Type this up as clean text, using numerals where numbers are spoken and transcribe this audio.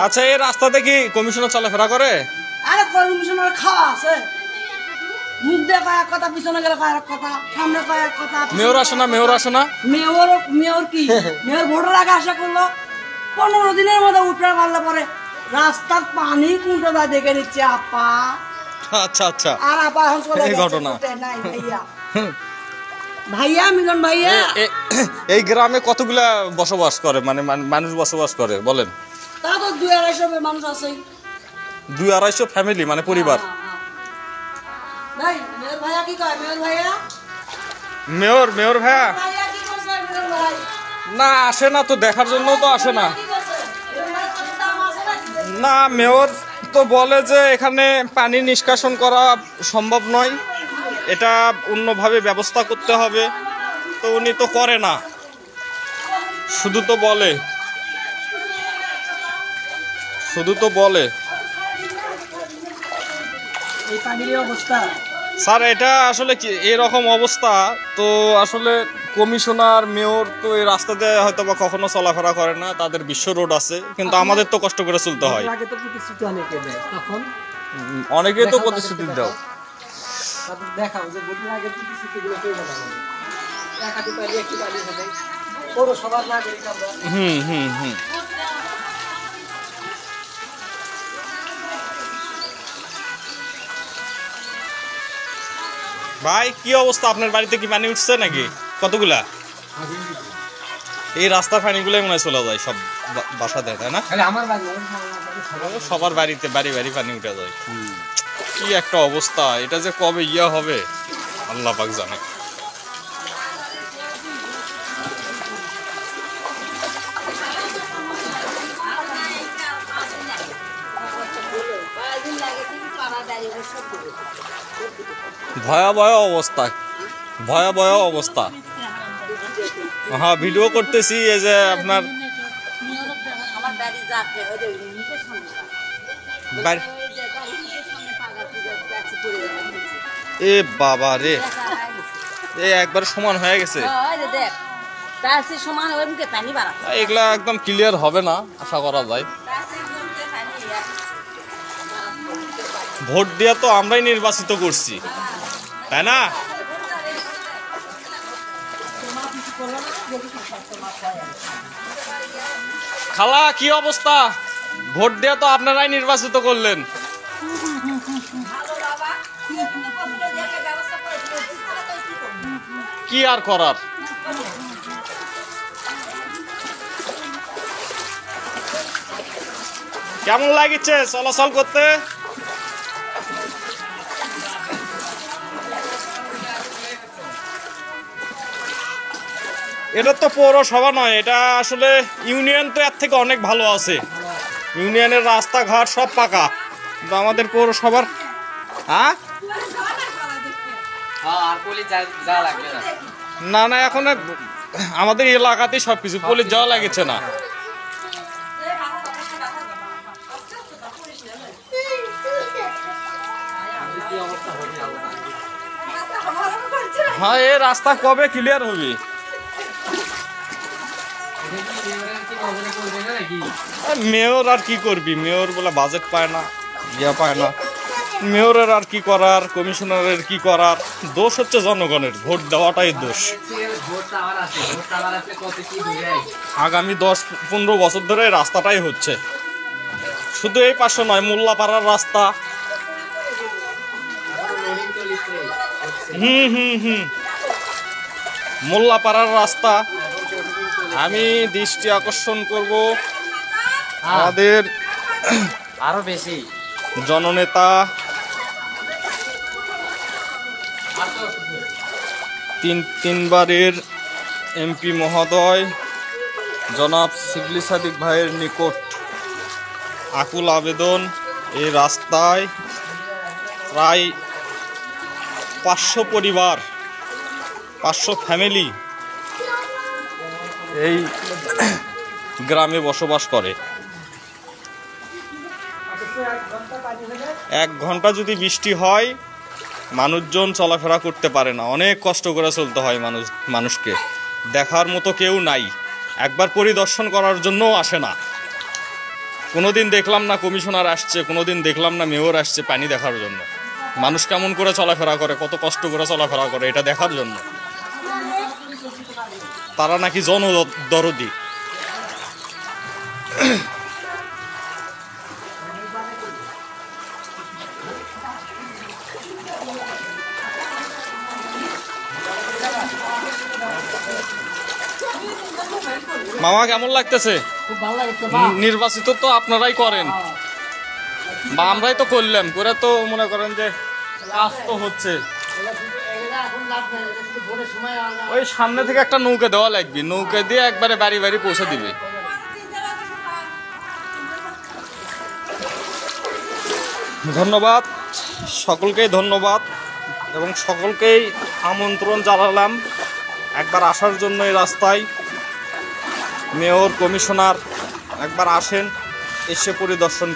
আচ্ছা, এই রাস্তাতে কি কমিশনার চলাফেরা করে? আরে কমিশনার খাওয়া আছে, মুখ দিয়ে কয়েক কথা, পিছনে গেলে কয়েক কথা, সামনে কয়েক কথা। মেয়র আসে না? মেয়র আসে না? মেয়র কি মেয়র ভোটের আগে আশা করলো 15 দিনের মধ্যে উঠে পারলে পরে রাস্তার পানি কোনটা যায় দেখে নিচ্ছে আপা। আচ্ছা আচ্ছা, আর আপা এখন চলে এই গেছে ঘটনা। নাই ভাইয়া, ভাইয়া মিলন ভাইয়া। এই গ্রামে কতগুলা বসবাস করে, মানে মানুষ বসবাস করে বলেন? তা তো 200-250 মানুষ আছে। 200-250 ফ্যামিলি, মানে পরিবার। ভাই মেয়র ভাইয়া কি কয়? মেয়র ভাইয়া মেয়র ভাইয়া ভাইয়া কি করছে? মেয়র ভাই না, আসে না তো, দেখার জন্য তো আসে না। কি করছে? মেয়র ভাই কত দাম আছে নাকি? না, মেয়র তো বলে যে এখানে পানি নিষ্কাশন করা সম্ভব নয়, এটা অন্যভাবে ব্যবস্থা করতে হবে, তো উনি তো করে না, শুধু তো বলে। এই পানির অবস্থা স্যার, এটা আসলে কি এরকম অবস্থা? তো আসলে কমিশনার মেয়র তো এই রাস্তাতে হয়তো বা কখনো চলাফেরা করে না, তাদের বিশ্ব রোড আছে, কিন্তু আমাদের তো কষ্ট করে চলতে হয়। আগে তো প্রতিশ্রুতি অনেকে দেয়, তখন অনেকেই তো প্রতিশ্রুতি দাও। তাদের দেখাও যে ভোটের আগে প্রতিশ্রুতিগুলো পেয়ে যাবে। একাধিক পারি একটি পারি হবে পৌরসভার নাগরিক আমরা। হুম। ভাই, কি অবস্থা? আপনার বাড়িতে কি পানি উঠছে নাকি? কতগুলা? এই রাস্তার পানিগুলোই মনে হয় চলে যায় সব বাসাতে, তাই না? আমার বাড়ি সবার বাড়িতে বাড়ি পানি উঠে যায়। কি একটা অবস্থা! এটা যে কবে হবে আল্লাহ পাক জানে। ভয়াবহ অবস্থা। হ্যাঁ, ভিডিও করতেছি। এই যে আপনার এ বাবা রে, একবার সমান হয়ে গেছে। এগুলা একদম ক্লিয়ার হবে না, আশা করা যায়। ভোট দিয়া তো আমরাই নির্বাচিত করছি, তাই না? খালা, কি অবস্থা? ভোট দিয়া তো আপনারাই নির্বাচিত করলেন। কি আর করার? কেমন লাগছে চলাচল করতে? এটা তো পৌরসভা নয়, এটা আসলে ইউনিয়ন, তো এর থেকে অনেক ভালো আছে। ইউনিয়নের রাস্তাঘাট সব পাকা, কিন্তু আমাদের পৌরসভার না, এখন আমাদের এলাকাতেই সবকিছু, পুলিশ যাওয়া লাগছে না। হ্যাঁ, এই রাস্তা কবে ক্লিয়ার হবে? মেয়র আর কি করবি? মেয়র বলে বাজেট পায় না, পায় না। মেয়রের আর কি করার, কমিশনারের কি করার? দোষ হচ্ছে জনগণের, ভোট দেওয়াটাই দোষ। আগামী 10-15 বছর ধরে রাস্তাটাই হচ্ছে, শুধু এই পাশে নয়, মোল্লাপাড়ার রাস্তা। মোল্লাপাড়ার রাস্তা। আমি দৃষ্টি আকর্ষণ করব আমাদের আরো বেশি জননেতা, তিনবারের এমপি মহোদয় জনাব শিবলি সাদিক ভাইয়ের নিকট আকুল আবেদন, এই রাস্তায় প্রায় 500 পরিবার, 500 ফ্যামিলি এই গ্রামে বসবাস করে। 1 ঘন্টা যদি বৃষ্টি হয়, মানুষজন চলাফেরা করতে পারে না, অনেক কষ্ট করে চলতে হয় মানুষকে। দেখার মতো কেউ নাই, একবার পরিদর্শন করার জন্যও আসে না। কোনোদিন দেখলাম না কমিশনার আসছে, কোনোদিন দেখলাম না মেয়র আসছে পানি দেখার জন্য। মানুষ কেমন করে চলাফেরা করে, কত কষ্ট করে চলাফেরা করে এটা দেখার জন্য। তারা নাকি জনদরদি। মামা কেমন লাগতেছে? খুব ভালো লাগে নির্বাচিত তো আপনারাই করেন বা আমরাই তো করলাম, করে তো মনে করেন যে কাজ তো হচ্ছে। ওই সামনে থেকে একটা নৌকা দেওয়া লাগবে, নৌকা দিয়ে একবারে বাড়ি বাড়ি পৌঁছে দিবে। ধন্যবাদ, সকলকেই ধন্যবাদ এবং সকলকেই আমন্ত্রণ জানালাম একবার আসার জন্য এই রাস্তায়। মেয়র, কমিশনার একবার আসেন, এসে পরিদর্শন